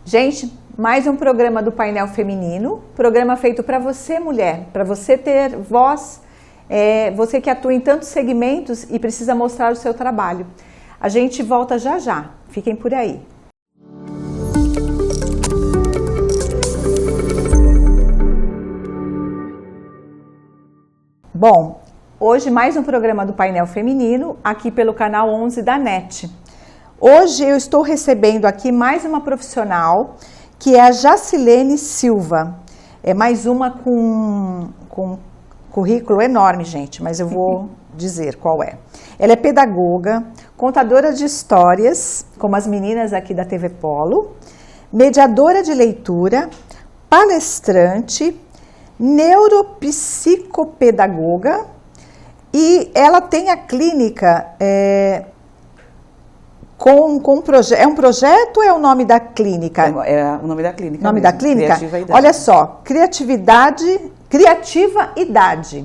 Gente, mais um programa do Painel Feminino, programa feito para você, mulher, para você ter voz, você que atua em tantos segmentos e precisa mostrar o seu trabalho. A gente volta já já, fiquem por aí. Bom, hoje mais um programa do Painel Feminino, aqui pelo canal 11 da NET. Hoje eu estou recebendo aqui mais uma profissional, que é a Jacilene Silva. É mais uma com currículo enorme, gente, mas eu vou dizer qual é. Ela é pedagoga, contadora de histórias, como as meninas aqui da TV Polo, mediadora de leitura, palestrante, neuropsicopedagoga, e ela tem a clínica é um projeto ou é o nome da clínica? É o nome da clínica. Nome mesmo, da clínica? Criativa Idade. Olha só, Criativa Idade.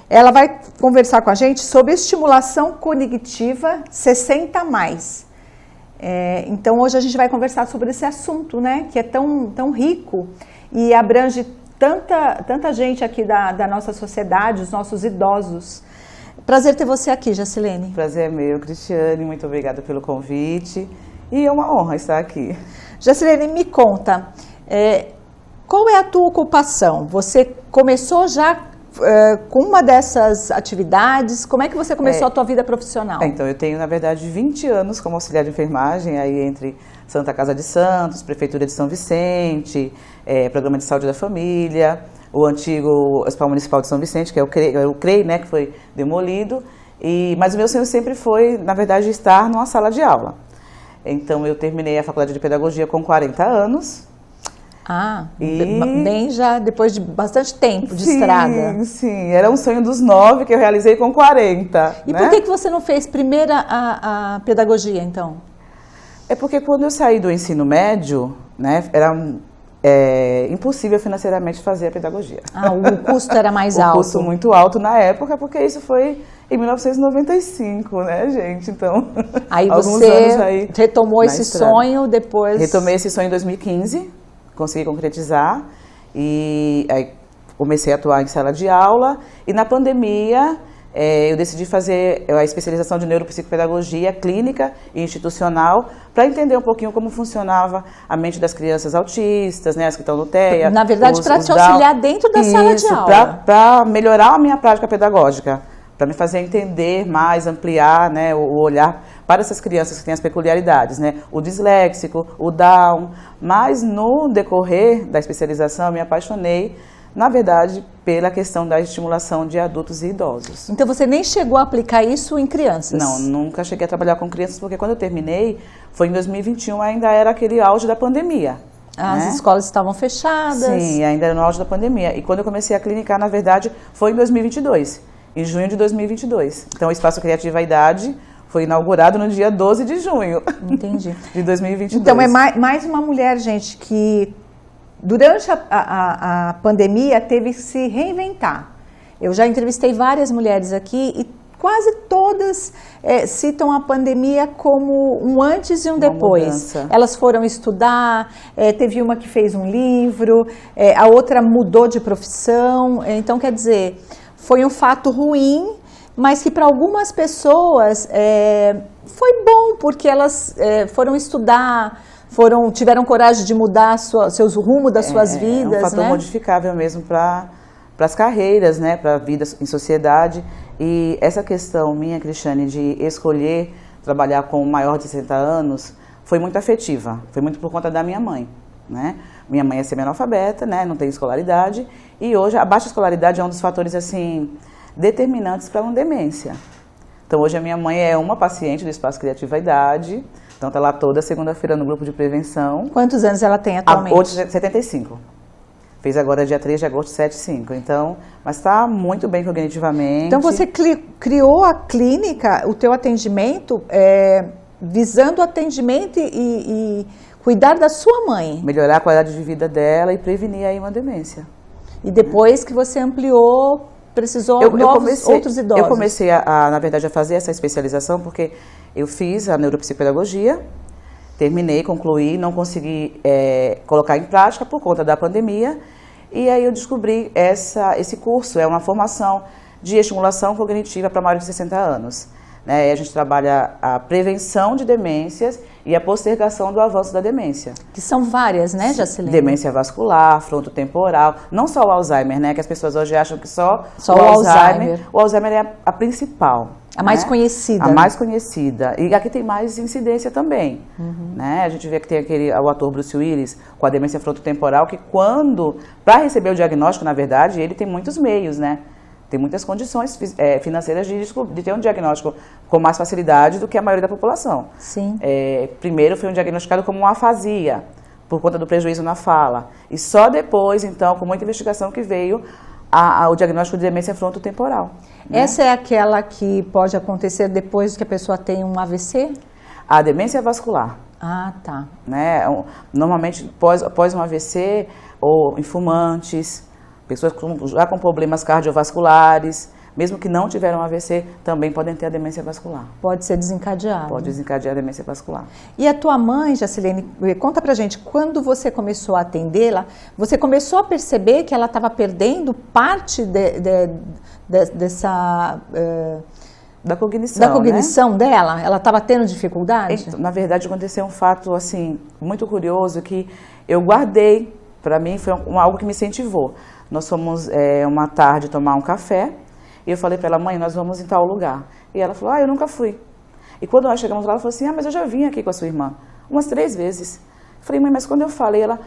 Ela vai conversar com a gente sobre estimulação cognitiva 60+. Então hoje a gente vai conversar sobre esse assunto, né? Que é tão rico e abrange tanta gente aqui da nossa sociedade, os nossos idosos. Prazer ter você aqui, Jacilene. Prazer é meu, Cristiane, muito obrigada pelo convite e é uma honra estar aqui. Jacilene, me conta, qual é a tua ocupação? Você começou já com uma dessas atividades? Como é que você começou a tua vida profissional? Então, eu tenho, na verdade, 20 anos como auxiliar de enfermagem, aí entre Santa Casa de Santos, Prefeitura de São Vicente, Programa de Saúde da Família, o antigo Hospital Municipal de São Vicente, que é o CREI, né, que foi demolido. Mas o meu sonho sempre foi, na verdade, estar numa sala de aula. Então, eu terminei a faculdade de pedagogia com 40 anos. Bem já depois de bastante tempo de estrada. Sim, era um sonho dos 9 que eu realizei com 40. E por que você não fez primeiro a pedagogia, então? É porque quando eu saí do ensino médio, né, era impossível financeiramente fazer a pedagogia. O custo era mais alto. O custo muito alto na época, porque isso foi em 1995, né, gente? Então, aí alguns você anos aí retomou esse sonho depois... Retomei esse sonho em 2015, consegui concretizar e aí comecei a atuar em sala de aula e na pandemia eu decidi fazer a especialização de neuropsicopedagogia clínica e institucional para entender um pouquinho como funcionava a mente das crianças autistas, né, as que estão no TEA. Na verdade, para te auxiliar dentro da sala de aula. Para melhorar a minha prática pedagógica, para me fazer entender mais, ampliar, né, o olhar para essas crianças que têm as peculiaridades, né, o disléxico, o Down. Mas no decorrer da especialização, eu me apaixonei, na verdade, pela questão da estimulação de adultos e idosos. Então você nem chegou a aplicar isso em crianças? Não, nunca cheguei a trabalhar com crianças, porque quando eu terminei, foi em 2021, ainda era aquele auge da pandemia. As escolas estavam fechadas? Sim, ainda era no auge da pandemia. E quando eu comecei a clinicar, na verdade, foi em 2022, em junho de 2022. Então o Espaço Criativa Idade foi inaugurado no dia 12 de junho. Entendi. De 2022. Então é mais uma mulher, gente, que durante a pandemia teve que se reinventar. Eu já entrevistei várias mulheres aqui e quase todas citam a pandemia como um antes e um depois. Mudança. Elas foram estudar, teve uma que fez um livro, a outra mudou de profissão. Então, quer dizer, foi um fato ruim, mas que para algumas pessoas foi bom, porque elas foram estudar, tiveram coragem de mudar o rumo das suas vidas. É um fator modificável mesmo para as carreiras, né, para a vida em sociedade. E essa questão minha, Cristiane, de escolher trabalhar com um maior de 60 anos, foi muito afetiva, foi muito por conta da minha mãe, né? Minha mãe é semi-analfabeta, né, não tem escolaridade, e hoje a baixa escolaridade é um dos fatores, assim, determinantes para uma demência. Então hoje a minha mãe é uma paciente do Espaço Criativa Idade. Então, está lá toda segunda-feira no grupo de prevenção. Quantos anos ela tem atualmente? Hoje, 75. Fez agora dia 3 de agosto, 75. Então, mas está muito bem cognitivamente. Então, você criou a clínica, o teu atendimento, visando o atendimento e cuidar da sua mãe. Melhorar a qualidade de vida dela e prevenir aí uma demência. E depois que você ampliou, precisou outros idosos. Eu comecei, na verdade, a fazer essa especialização porque eu fiz a neuropsicopedagogia, terminei, concluí, não consegui colocar em prática por conta da pandemia. E aí eu descobri esse curso, é uma formação de estimulação cognitiva para maiores de 60 anos. Né? A gente trabalha a prevenção de demências e a postergação do avanço da demência. Que são várias, né, Jacilene? Demência vascular, frontotemporal, não só o Alzheimer, né? Que as pessoas hoje acham que só o Alzheimer. O Alzheimer é a principal. A mais conhecida. A mais conhecida. E aqui tem mais incidência também. Né? A gente vê que tem o ator Bruce Willis com a demência frontotemporal, que para receber o diagnóstico, na verdade, ele tem muitos meios, né? Tem muitas condições financeiras de ter um diagnóstico com mais facilidade do que a maioria da população. Sim. Primeiro foi diagnosticado como uma afasia, por conta do prejuízo na fala. E só depois, então, com muita investigação, que veio o diagnóstico de demência frontotemporal. Né? Essa é aquela que pode acontecer depois que a pessoa tem um AVC? A demência vascular. Ah, tá. Né? Normalmente, após um AVC, ou em fumantes, pessoas já com problemas cardiovasculares, mesmo que não tiveram AVC, também podem ter a demência vascular. Pode ser desencadeada. Pode desencadear a demência vascular. E a tua mãe, Jacilene, conta pra gente, quando você começou a atendê-la, você começou a perceber que ela estava perdendo parte dessa... Da cognição, da cognição, né? Dela? Ela estava tendo dificuldade? Então, na verdade, aconteceu um fato assim, muito curioso, que eu guardei, para mim foi algo que me incentivou. Nós fomos uma tarde tomar um café e eu falei para ela, mãe, nós vamos em tal lugar. E ela falou, eu nunca fui. E quando nós chegamos lá, ela falou assim, mas eu já vim aqui com a sua irmã, umas 3 vezes. Eu falei, mãe, mas quando eu falei, ela,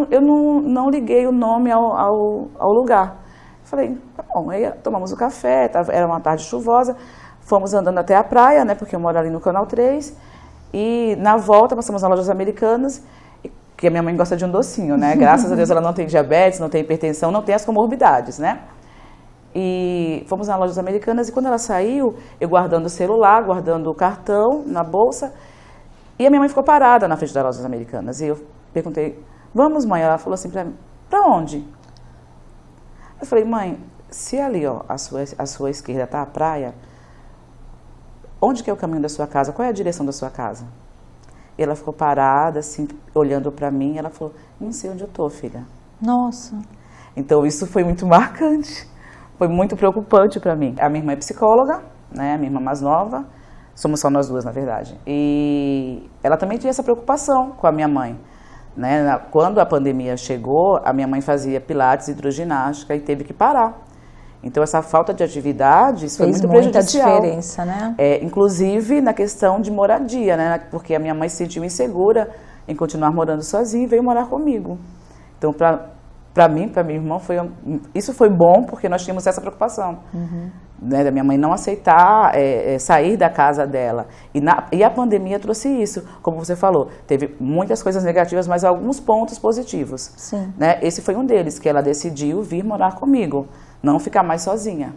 eu não liguei o nome ao lugar. Eu falei, tá bom, aí tomamos o café, era uma tarde chuvosa, fomos andando até a praia, né, porque eu moro ali no Canal 3, e na volta passamos nas Lojas Americanas, que a minha mãe gosta de um docinho, né? Graças a Deus ela não tem diabetes, não tem hipertensão, não tem as comorbidades, né? E fomos nas Lojas Americanas e quando ela saiu, eu guardando o celular, guardando o cartão na bolsa, e a minha mãe ficou parada na frente das Lojas Americanas. E eu perguntei, vamos, mãe? Ela falou assim pra mim, pra onde? Eu falei, mãe, se ali, ó, à sua esquerda tá a praia, onde que é o caminho da sua casa? Qual é a direção da sua casa? E ela ficou parada, assim, olhando para mim, e ela falou, não sei onde eu tô, filha. Nossa. Então, isso foi muito marcante, foi muito preocupante para mim. A minha irmã é psicóloga, né, a minha irmã mais nova, somos só nós duas, na verdade. E ela também tinha essa preocupação com a minha mãe. Né? Quando a pandemia chegou, a minha mãe fazia pilates, hidroginástica e teve que parar. Então, essa falta de atividades foi muito prejudicial. Fez muita diferença, né? Inclusive na questão de moradia, né? Porque a minha mãe se sentiu insegura em continuar morando sozinha e veio morar comigo. Então, para mim, para minha irmã, isso foi bom porque nós tínhamos essa preocupação. Né? Da minha mãe não aceitar sair da casa dela. E a pandemia trouxe isso, como você falou. Teve muitas coisas negativas, mas alguns pontos positivos. Sim. Né? Esse foi um deles, que ela decidiu vir morar comigo. Não ficar mais sozinha,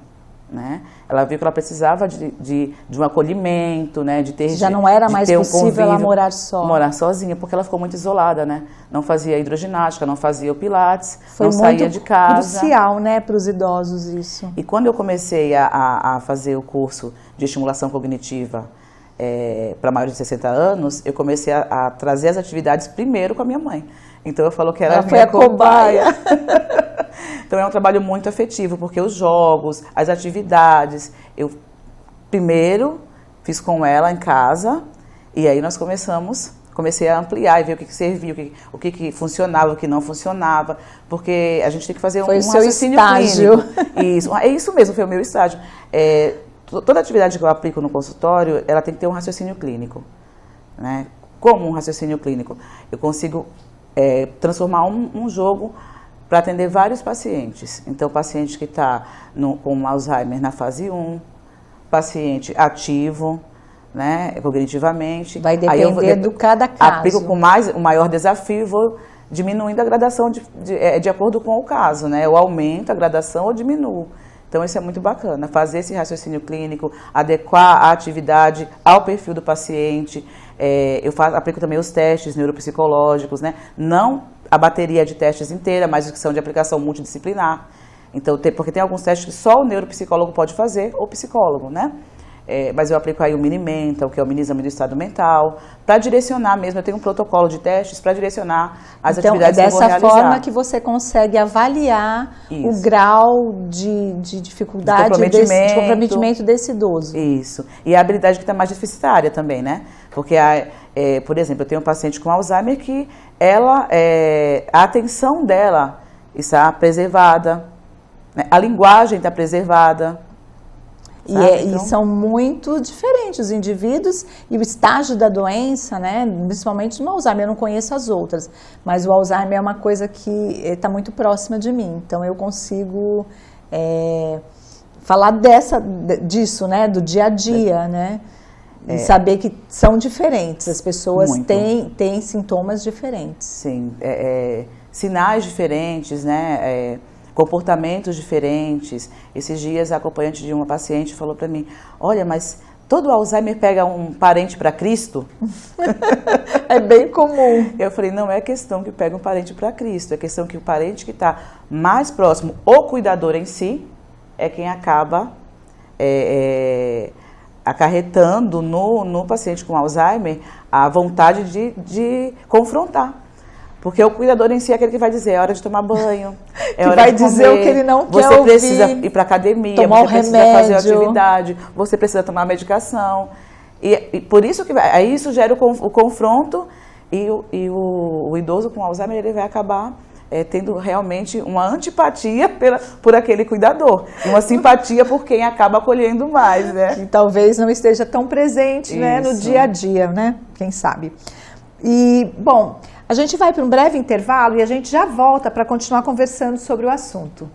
né? Ela viu que ela precisava de um acolhimento, né? Já não era mais possível ela morar só. Morar sozinha, porque ela ficou muito isolada, né? Não fazia hidroginástica, não fazia o pilates, não saía de casa. Foi crucial, né, para os idosos isso. E quando eu comecei a fazer o curso de estimulação cognitiva para maiores de 60 anos, eu comecei a trazer as atividades primeiro com a minha mãe. Então eu falo que ela foi a cobaia. Então é um trabalho muito afetivo, porque os jogos, as atividades, eu primeiro fiz com ela em casa e aí nós comecei a ampliar e ver o que servia, o que funcionava, o que não funcionava, porque a gente tem que fazer um raciocínio clínico. É isso mesmo, foi o meu estágio. Toda atividade que eu aplico no consultório, ela tem que ter um raciocínio clínico. Né? Como um raciocínio clínico? Eu consigo transformar um jogo para atender vários pacientes. Então, paciente que está com Alzheimer na fase 1, paciente ativo, né, cognitivamente. Vai depender do cada caso. Aplico com o maior desafio e vou diminuindo a gradação de acordo com o caso, né? Eu aumento a gradação ou diminuo. Então, isso é muito bacana, fazer esse raciocínio clínico, adequar a atividade ao perfil do paciente. Eu aplico também os testes neuropsicológicos, né? Não a bateria de testes inteira, mas os que são de aplicação multidisciplinar. Então, porque tem alguns testes que só o neuropsicólogo pode fazer, ou psicólogo, né? mas eu aplico aí o Mini-Mental, que é o mini exame do estado mental, para direcionar mesmo, eu tenho um protocolo de testes para direcionar as atividades que eu vou realizar. Então, é dessa forma que você consegue avaliar o grau de dificuldade, de comprometimento desse idoso. Isso. E a habilidade que está mais deficitária também, né? Porque, por exemplo, eu tenho um paciente com Alzheimer que a atenção dela está preservada, né? A linguagem está preservada. E são muito diferentes os indivíduos e o estágio da doença, né? Principalmente no Alzheimer, eu não conheço as outras, mas o Alzheimer é uma coisa que está muito próxima de mim, então eu consigo falar disso, né? Do dia a dia, né? E saber que são diferentes, as pessoas têm sintomas diferentes. Sim, sinais diferentes, né? Comportamentos diferentes. Esses dias a acompanhante de uma paciente falou para mim, olha, mas todo Alzheimer pega um parente para Cristo? É bem comum. Eu falei, não é questão que pega um parente para Cristo, é questão que o parente que está mais próximo, o cuidador em si, é quem acaba acarretando no paciente com Alzheimer a vontade de confrontar. Porque o cuidador em si é aquele que vai dizer, é hora de tomar banho, é hora de comer, dizer o que ele não quer você precisa ir para academia, tomar você precisa fazer atividade, você precisa tomar medicação. E por isso que aí isso gera o confronto e o idoso com Alzheimer ele vai acabar tendo realmente uma antipatia por aquele cuidador, e uma simpatia por quem acaba acolhendo mais, né? Que talvez não esteja tão presente, né, no dia a dia, né? Quem sabe. E, bom, a gente vai para um breve intervalo e a gente já volta para continuar conversando sobre o assunto.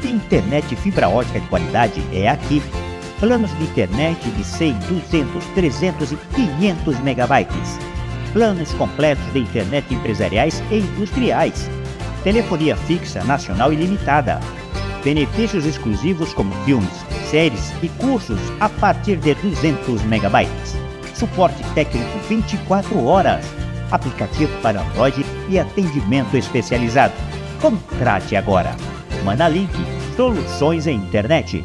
Internet fibra ótica de qualidade é aqui. Planos de internet de 100, 200, 300 e 500 megabytes. Planos completos de internet empresariais e industriais. Telefonia fixa nacional ilimitada. Benefícios exclusivos como filmes, séries e cursos a partir de 200 megabytes. Suporte técnico 24 horas. Aplicativo para Android e atendimento especializado. Contrate agora. Manalink, soluções em internet.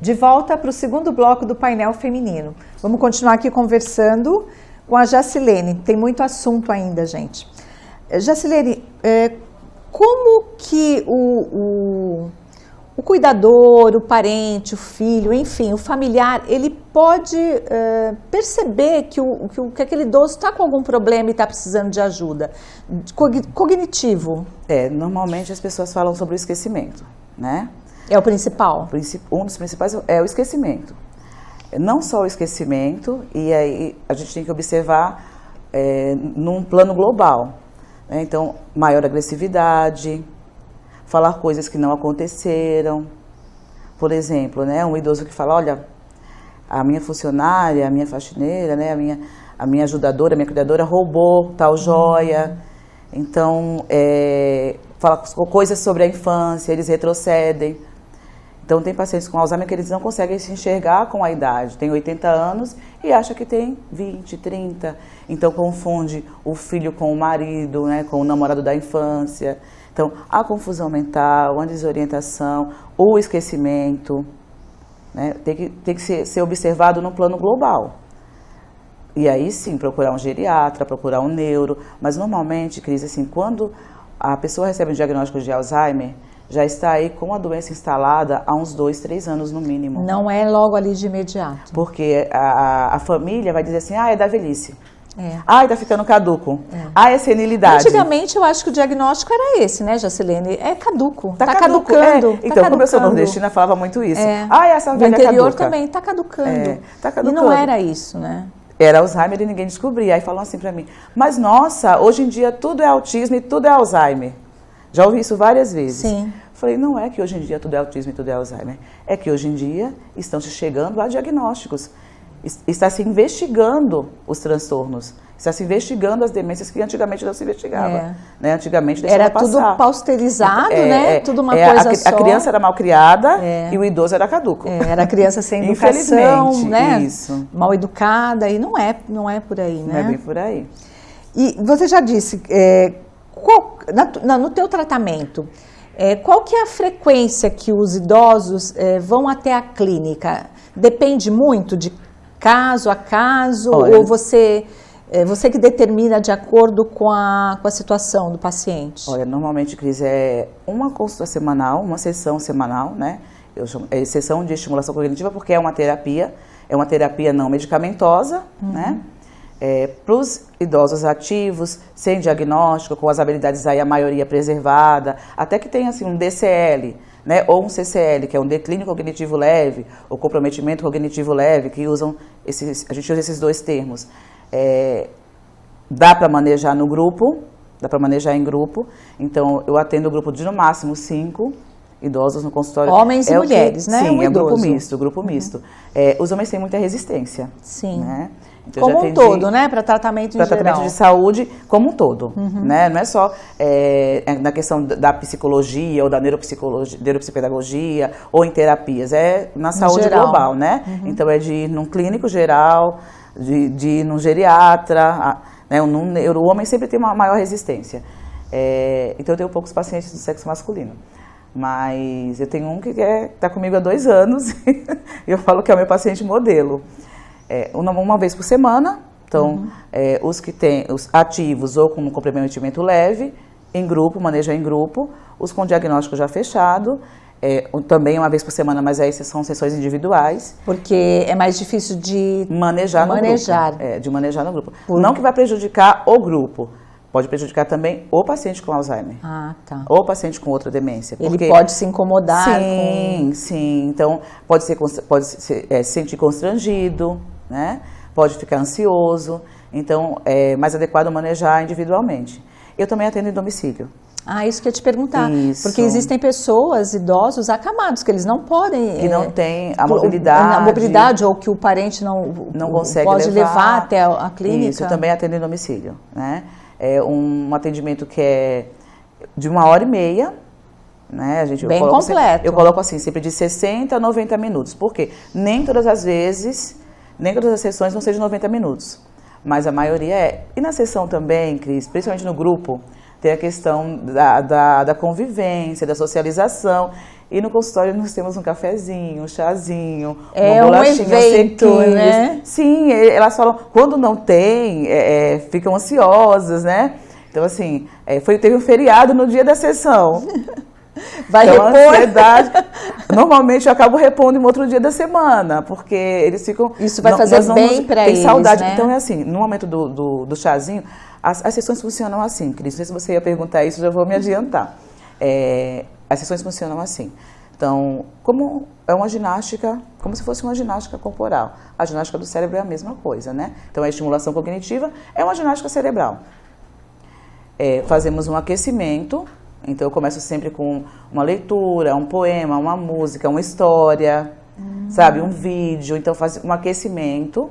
De volta para o segundo bloco do painel feminino. Vamos continuar aqui conversando com a Jacilene. Tem muito assunto ainda, gente. Jacilene, como que o cuidador, o parente, o filho, enfim, o familiar, ele pode perceber que aquele idoso está com algum problema e está precisando de ajuda? Cognitivo. Normalmente as pessoas falam sobre o esquecimento, né? É o principal? Um dos principais é o esquecimento. Não só o esquecimento, e aí a gente tem que observar num plano global. Né? Então, maior agressividade, falar coisas que não aconteceram. Por exemplo, né, um idoso que fala, olha, a minha funcionária, a minha faxineira, né, a minha ajudadora, a minha cuidadora roubou tal joia. Então, fala coisas sobre a infância, eles retrocedem. Então, tem pacientes com Alzheimer que eles não conseguem se enxergar com a idade. Tem 80 anos e acha que tem 20, 30. Então, confunde o filho com o marido, né, com o namorado da infância. Então, a confusão mental, a desorientação, o esquecimento, né, tem que ser observado no plano global. E aí, sim, procurar um geriatra, procurar um neuro. Mas, normalmente, Cris, assim, quando a pessoa recebe um diagnóstico de Alzheimer, já está aí com a doença instalada há uns 2, 3 anos no mínimo. Não é logo ali de imediato. Porque a família vai dizer assim, é da velhice. Tá ficando caduco. É senilidade. Antigamente eu acho que o diagnóstico era esse, né, Jacilene? É caduco. Tá caducando. Então, como eu sou nordestina, falava muito isso. Essa velha no interior caduca. Também, tá caducando. Tá caducando. E não era isso, né? Era Alzheimer e ninguém descobria. Aí falam assim pra mim, mas nossa, hoje em dia tudo é autismo e tudo é Alzheimer. Já ouvi isso várias vezes. Sim. Falei, não é que hoje em dia tudo é autismo e tudo é Alzheimer. É que hoje em dia estão se chegando a diagnósticos. Está se investigando os transtornos. Está se investigando as demências que antigamente não se investigava. Né? Antigamente deixava passar. Era tudo pausterizado, né? Tudo uma coisa só. A criança era mal criada e o idoso era caduco. Era criança sem educação, né? Isso. Mal educada, e não é por aí, né? Não é bem por aí. E você já disse, No teu tratamento, qual que é a frequência que os idosos vão até a clínica? Depende muito de caso a caso? Olha, ou você que determina de acordo com a situação do paciente? Olha, normalmente, Cris, é uma consulta semanal, uma sessão semanal, né? Eu chamo, sessão de estimulação cognitiva porque é uma terapia não medicamentosa, né? Para os idosos ativos, sem diagnóstico, com as habilidades aí a maioria preservada, até que tem assim um DCL, né, ou um CCL, que é um declínio cognitivo leve, ou comprometimento cognitivo leve, que a gente usa esses dois termos. Dá para manejar no grupo, dá para manejar em grupo, então eu atendo o grupo de no máximo 5 idosos no consultório. Homens e mulheres, né? Sim, é grupo misto. Os homens têm muita resistência. Sim. Né? Então, como um todo, né? Para tratamento em geral. Para tratamento de saúde como um todo, né? Não é só na questão da psicologia ou da neuropsicopedagogia ou em terapias, é na saúde global, né? Então é de ir num clínico geral, de ir num geriatra, né? O homem sempre tem uma maior resistência. Então eu tenho poucos pacientes do sexo masculino. Mas eu tenho um que está comigo há 2 anos e eu falo que é o meu paciente modelo. Uma vez por semana, então os que têm os ativos ou com comprometimento leve, em grupo, manejo em grupo, os com diagnóstico já fechado, também uma vez por semana, mas aí são sessões individuais. Porque é mais difícil de manejar no grupo. De manejar no grupo. Não que vai prejudicar o grupo. Pode prejudicar também o paciente com Alzheimer. Ah, tá. Ou o paciente com outra demência. Ele pode se incomodar. Sim. Então, pode se sentir constrangido, né? Pode ficar ansioso. Então, é mais adequado manejar individualmente. Eu também atendo em domicílio. Isso que eu ia te perguntar. Isso. Porque existem pessoas, idosos, acamados, que eles não podem... Que não têm a mobilidade. A mobilidade, ou que o parente não consegue pode levar até a clínica. Isso, eu também atendo em domicílio, né? É um atendimento que é de 1h30, né? Bem completo. Eu coloco assim, sempre de 60 a 90 minutos. Por quê? Nem todas as sessões vão ser de 90 minutos. Mas a maioria é. E na sessão também, Cris, principalmente no grupo, tem a questão da convivência, da socialização. E no consultório nós temos um cafezinho, um chazinho, uma bolachinha, um evento, né? Sim, elas falam, quando não tem, ficam ansiosas, né? Então, assim, teve um feriado no dia da sessão. Vai então, repor. A ansiedade, normalmente eu acabo repondo em outro dia da semana, porque eles ficam... Isso vai fazer bem para eles, saudade. né? Então, é assim, no momento do chazinho, as sessões funcionam assim, Cris. Não sei se você ia perguntar isso, já vou me adiantar. As sessões funcionam assim. Então, como é uma ginástica, como se fosse uma ginástica corporal. A ginástica do cérebro é a mesma coisa, né? Então, a estimulação cognitiva é uma ginástica cerebral. Fazemos um aquecimento. Então, eu começo sempre com uma leitura, um poema, uma música, uma história, sabe? Um vídeo. Então, faço um aquecimento.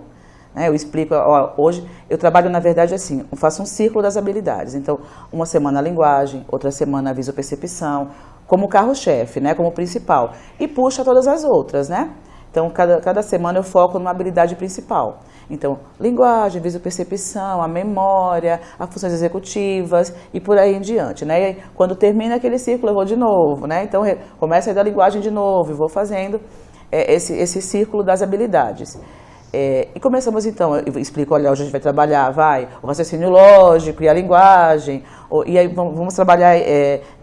Né? Eu explico, hoje eu trabalho na verdade assim, eu faço um círculo das habilidades. Então, uma semana a linguagem, outra semana a visopercepção, como carro-chefe, né? Como principal. E puxa todas as outras, né? Então, cada semana eu foco numa habilidade principal. Então, linguagem, visopercepção, a memória, as funções executivas e por aí em diante, né? E aí, quando termina aquele círculo, eu vou de novo, né? Então, começo aí da linguagem de novo e vou fazendo esse círculo das habilidades. E começamos então, eu explico, olha, hoje a gente vai trabalhar, o raciocínio lógico e a linguagem, e aí vamos trabalhar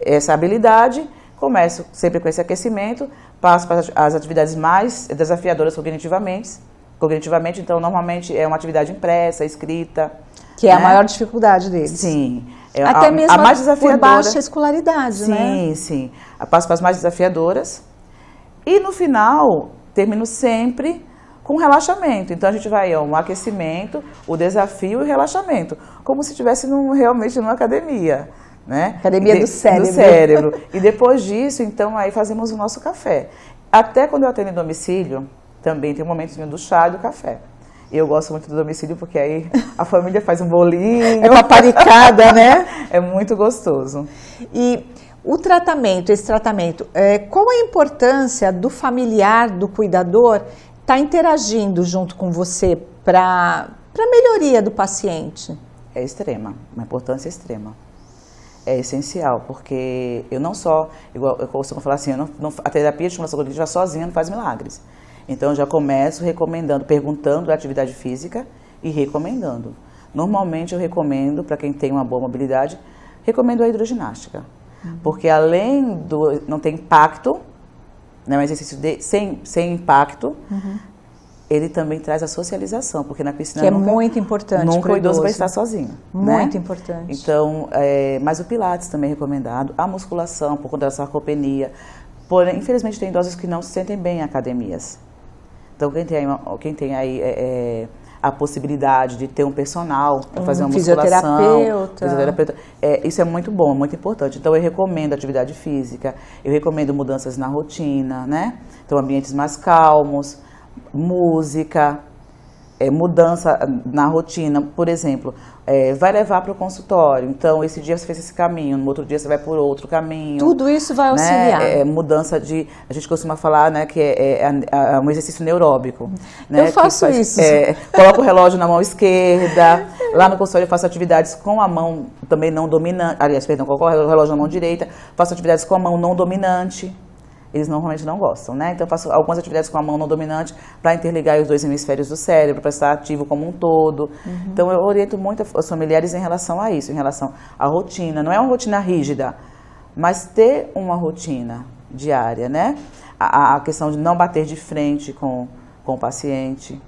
essa habilidade. Começo sempre com esse aquecimento, passo para as atividades mais desafiadoras cognitivamente, então normalmente é uma atividade impressa, escrita. Que é a maior dificuldade deles. Sim. Até mesmo a mais desafiadora, por baixa escolaridade, né? Sim. Passo para as mais desafiadoras. E no final, termino sempre com relaxamento. Então a gente vai um aquecimento, o desafio e o relaxamento. Como se estivesse realmente numa academia. Né? Academia do cérebro. Do cérebro. E depois disso, então, aí fazemos o nosso café. Até quando eu atendo em domicílio, também tem um momentozinho do chá e do café. Eu gosto muito do domicílio porque aí a família faz um bolinho. É paparicada, né? É muito gostoso. E esse tratamento, qual a importância do familiar, do cuidador, estar interagindo junto com você para a melhoria do paciente? É extrema, uma importância extrema. é essencial, porque eu não só, igual eu costumo falar assim, a terapia de estimulação cognitiva sozinha não faz milagres. Então, eu já começo recomendando, perguntando a atividade física e recomendando. Normalmente, eu recomendo, para quem tem uma boa mobilidade, recomendo a hidroginástica. Porque além do não ter impacto, né, um exercício sem impacto, ele também traz a socialização, porque na piscina que é muito importante. Nunca o idoso vai estar sozinho. Muito né? importante. Então, mas o Pilates também é recomendado, a musculação por conta da sarcopenia. Porém, infelizmente, tem idosos que não se sentem bem em academias. Então, quem tem aí a possibilidade de ter um personal para fazer uma musculação, fisioterapeuta, isso é muito bom, muito importante. Então, eu recomendo atividade física, eu recomendo mudanças na rotina, né? Então, ambientes mais calmos, música, mudança na rotina, por exemplo, vai levar para o consultório, então esse dia você fez esse caminho, no outro dia você vai por outro caminho. Tudo isso vai auxiliar. Né? Mudança a gente costuma falar, né, que é um exercício neuróbico. Né, eu faço isso. Coloco o relógio na mão esquerda, lá no consultório eu faço atividades com a mão também não dominante, coloco o relógio na mão direita, faço atividades com a mão não dominante. Eles normalmente não gostam, né? Então eu faço algumas atividades com a mão não dominante para interligar os dois hemisférios do cérebro, para estar ativo como um todo. Então eu oriento muito os familiares em relação a isso, em relação à rotina. Não é uma rotina rígida, mas ter uma rotina diária, né? A questão de não bater de frente com o paciente,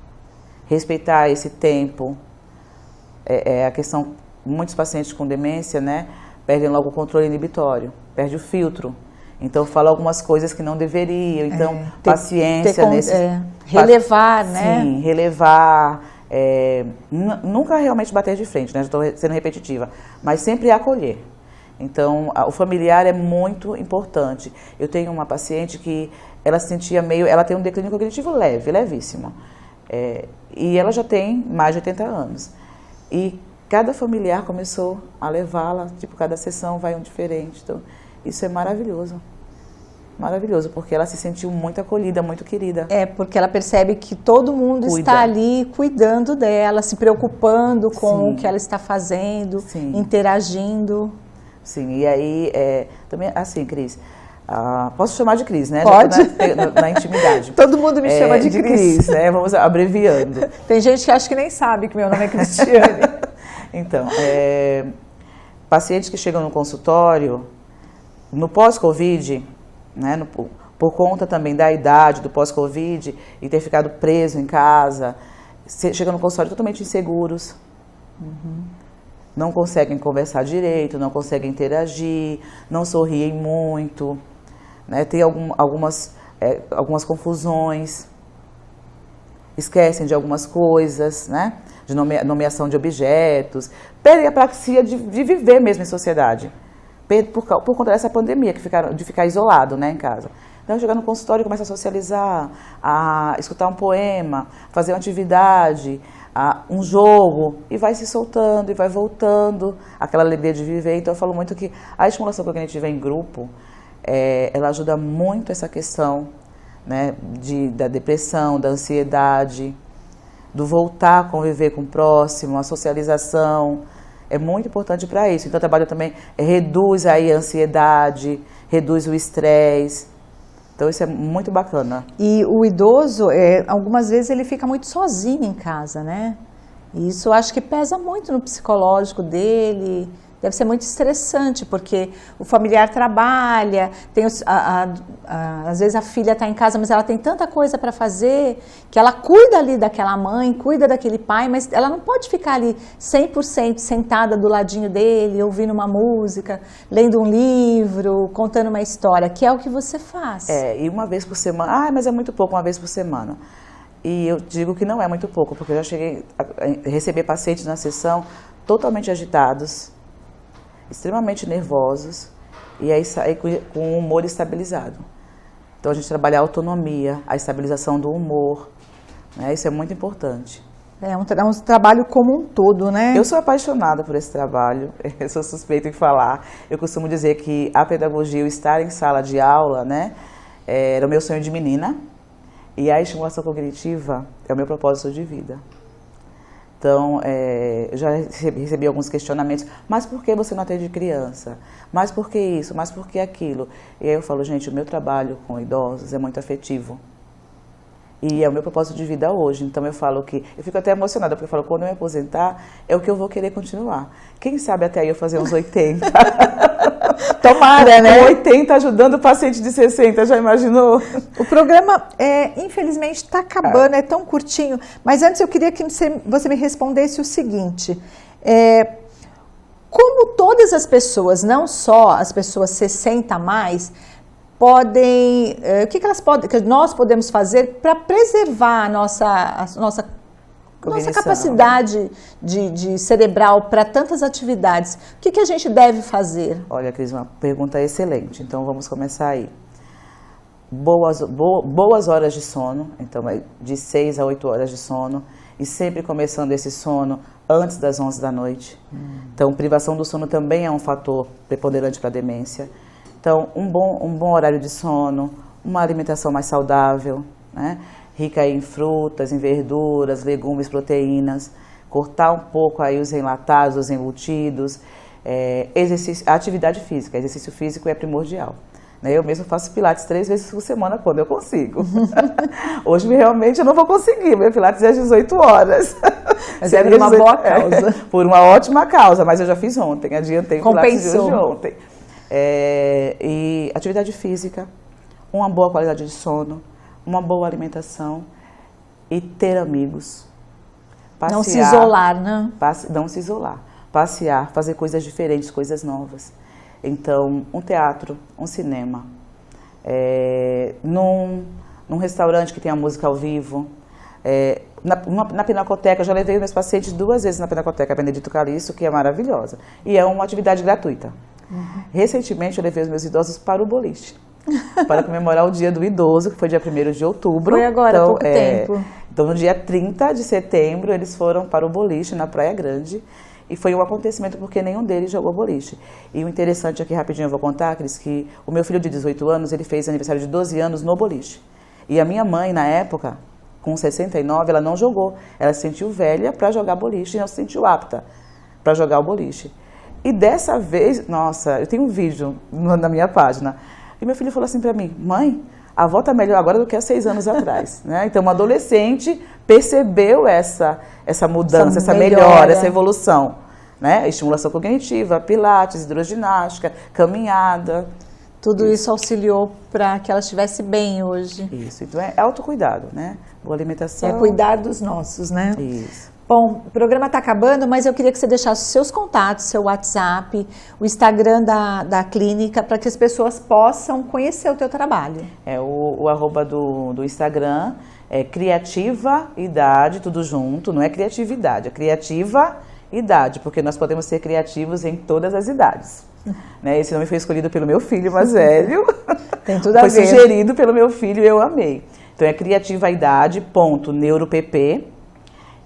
respeitar esse tempo. A questão, muitos pacientes com demência, né, perdem logo o controle inibitório, perde o filtro. Então, fala algumas coisas que não deveriam. Então, paciência nesse... relevar, né? Sim, relevar. Nunca realmente bater de frente, né? Já estou sendo repetitiva. Mas sempre acolher. Então, o familiar é muito importante. Eu tenho uma paciente que ela se sentia ela tem um declínio cognitivo levíssimo. E ela já tem mais de 80 anos. E cada familiar começou a levá-la, tipo, cada sessão vai um diferente. Então, isso é maravilhoso. Maravilhoso, porque ela se sentiu muito acolhida, muito querida. Porque ela percebe que todo mundo está ali cuidando dela, se preocupando com o que ela está fazendo, interagindo. Sim, e aí, também, assim, Cris, posso chamar de Cris, né? Pode. Na intimidade. Todo mundo me chama de Cris. Né? Vamos abreviando. Tem gente que acha que nem sabe que meu nome é Cristiane. Então, pacientes que chegam no consultório, no pós-Covid, né, por conta também da idade do pós-Covid e ter ficado preso em casa, chegam no consultório totalmente inseguros, não conseguem conversar direito, não conseguem interagir, não sorriem muito, né, tem algumas confusões, esquecem de algumas coisas, né, de nomeação de objetos, perdem a praxia de viver mesmo em sociedade. Por conta dessa pandemia, de ficar isolado, né, em casa. Então, chegar no consultório, começa a socializar, a escutar um poema, fazer uma atividade, um jogo, e vai se soltando e vai voltando, aquela alegria de viver. Então, eu falo muito que a estimulação cognitiva em grupo, ela ajuda muito essa questão, né, da depressão, da ansiedade, do voltar a conviver com o próximo, a socialização. É muito importante para isso. Então, o trabalho também reduz aí a ansiedade, reduz o estresse. Então, isso é muito bacana. E o idoso, algumas vezes, ele fica muito sozinho em casa, né? E isso eu acho que pesa muito no psicológico dele. Deve ser muito estressante, porque o familiar trabalha, às vezes a filha está em casa, mas ela tem tanta coisa para fazer, que ela cuida ali daquela mãe, cuida daquele pai, mas ela não pode ficar ali 100% sentada do ladinho dele, ouvindo uma música, lendo um livro, contando uma história, que é o que você faz. E uma vez por semana, mas é muito pouco, uma vez por semana. E eu digo que não é muito pouco, porque eu já cheguei a receber pacientes na sessão totalmente agitados, extremamente nervosos, e aí sair com o humor estabilizado. Então, a gente trabalha a autonomia, a estabilização do humor, né? Isso é muito importante. É um trabalho como um todo, né? Eu sou apaixonada por esse trabalho, eu sou suspeita em falar. Eu costumo dizer que a pedagogia, o estar em sala de aula, né, era o meu sonho de menina, e a estimulação cognitiva é o meu propósito de vida. Então, eu já recebi alguns questionamentos, mas por que você não atende criança? Mas por que isso? Mas por que aquilo? E aí eu falo, gente, o meu trabalho com idosos é muito afetivo. E é o meu propósito de vida hoje. Então eu falo que, eu fico até emocionada, porque eu falo, quando eu me aposentar, é o que eu vou querer continuar. Quem sabe até aí eu fazer uns 80. Tomara, né? 80 ajudando o paciente de 60, já imaginou? O programa, infelizmente, está acabando, é tão curtinho. Mas antes eu queria que você me respondesse o seguinte. Como todas as pessoas, não só as pessoas 60 a mais, podem, o que nós podemos fazer para preservar a nossa capacidade de cerebral para tantas atividades? O que a gente deve fazer? Olha, Cris, uma pergunta excelente. Então vamos começar aí. Boas horas de sono, então de 6 a 8 horas de sono, e sempre começando esse sono antes das 11 da noite. Então, privação do sono também é um fator preponderante para a demência. Então, um bom horário de sono, uma alimentação mais saudável, né? Rica em frutas, em verduras, legumes, proteínas, cortar um pouco aí os enlatados, os embutidos, atividade física, exercício físico é primordial. Eu mesmo faço pilates 3 vezes por semana quando eu consigo. Hoje realmente eu não vou conseguir, meu pilates é às 18 horas. Mas é por uma boa causa. Por uma ótima causa, mas eu já fiz ontem, adiantei o pilates de hoje ontem. E atividade física, uma boa qualidade de sono, uma boa alimentação e ter amigos. Passear, não se isolar, né? Não se isolar. Passear, fazer coisas diferentes, coisas novas. Então, um teatro, um cinema, num restaurante que tenha música ao vivo, na Pinacoteca, eu já levei meus pacientes 2 vezes na Pinacoteca Benedito Calixto, que é maravilhosa, e é uma atividade gratuita. Recentemente eu levei os meus idosos para o boliche, para comemorar o Dia do Idoso, que foi dia 1º de outubro. Foi agora, há pouco tempo. Então, no dia 30 de setembro, eles foram para o boliche, na Praia Grande, e foi um acontecimento porque nenhum deles jogou boliche. E o interessante aqui, rapidinho eu vou contar, Cris, que o meu filho de 18 anos, ele fez aniversário de 12 anos no boliche. E a minha mãe, na época, com 69, ela não jogou. Ela se sentiu velha para jogar boliche e não se sentiu apta para jogar o boliche. E dessa vez, nossa, eu tenho um vídeo na minha página. E meu filho falou assim para mim, mãe, a avó está melhor agora do que há 6 anos atrás. Né? Então, uma adolescente percebeu essa mudança, essa melhora, essa evolução. Né? Estimulação cognitiva, pilates, hidroginástica, caminhada. Tudo isso auxiliou para que ela estivesse bem hoje. Isso, então é autocuidado, né? Boa alimentação. É cuidar dos nossos, né? Isso. Bom, o programa está acabando, mas eu queria que você deixasse os seus contatos, seu WhatsApp, o Instagram da clínica, para que as pessoas possam conhecer o teu trabalho. O arroba do Instagram é Criativa Idade, tudo junto, não é criatividade, é Criativa Idade, porque nós podemos ser criativos em todas as idades. Né? Esse nome foi escolhido pelo meu filho mais velho. Tem tudo a ver. Foi sugerido pelo meu filho e eu amei. Então é criativaidade.neuropp.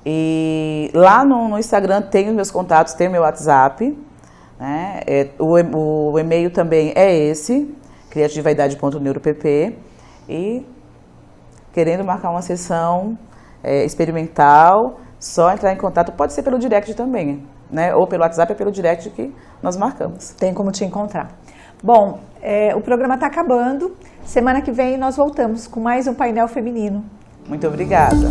E lá no Instagram tem os meus contatos, tem o meu WhatsApp. Né? O e-mail também é esse, criativaidade.neuropp. E querendo marcar uma sessão experimental, só entrar em contato, pode ser pelo direct também, né? Ou pelo WhatsApp, ou pelo direct que nós marcamos. Tem como te encontrar. Bom, o programa está acabando. Semana que vem nós voltamos com mais um painel feminino. Muito obrigada.